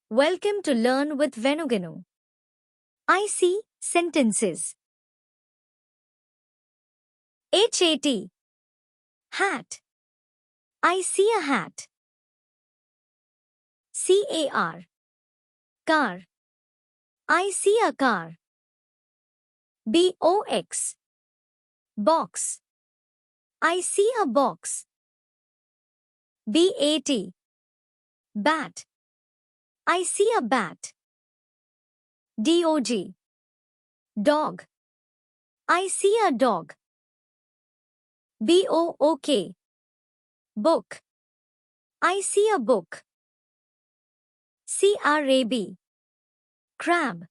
Welcome to Learn with Venugenu. I see sentences. HAT. Hat. I see a hat. CAR. Car. I see a car. BOX. Box. I see a box. BAT. Bat. I see a bat. DOG. Dog. I see a dog. BOOK. Book. I see a book. CRAB. Crab.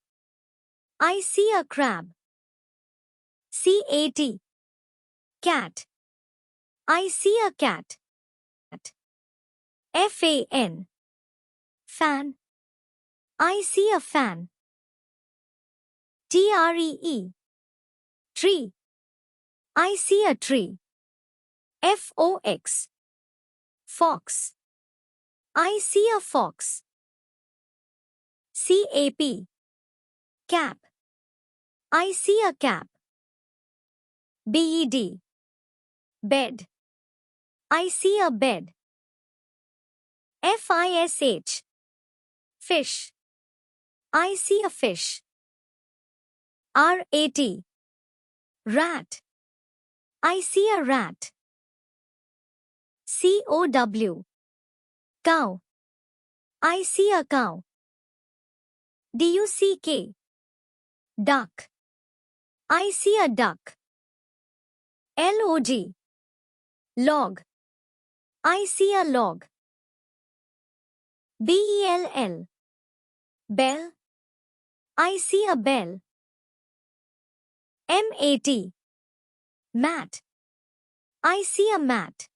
I see a crab. CAT. Cat. I see a cat. FAN. Fan. I see a fan. TREE. Tree. I see a tree. FOX. Fox. I see a fox. CAP. Cap. I see a cap. BED. Bed. I see a bed. FISH. Fish. I see a fish. RAT. Rat. I see a rat. COW. Cow. I see a cow. DUCK. Duck. I see a duck. LOG. Log. I see a log. BELL. Bell. I see a bell. MAT. Mat. I see a mat.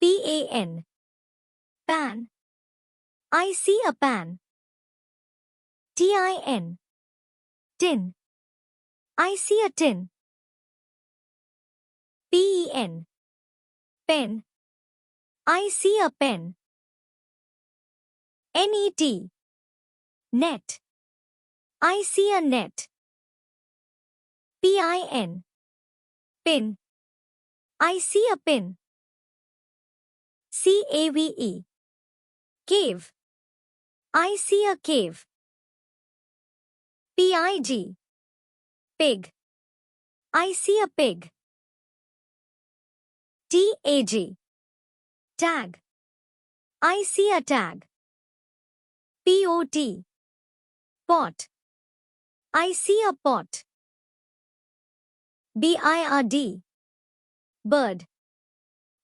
PAN. Pan. I see a pan. TIN. Tin. I see a tin. PEN. Pen. I see a pen. NET. Net. I see a net. PIN. Pin. I see a pin. CAVE. Cave. I see a cave. PIG. Pig. I see a pig. TAG. Tag. I see a tag. POT. Pot. I see a pot. BIRD. Bird.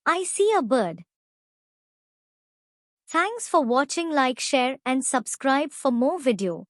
I see a bird. Thanks for watching. Like, share and subscribe for more video.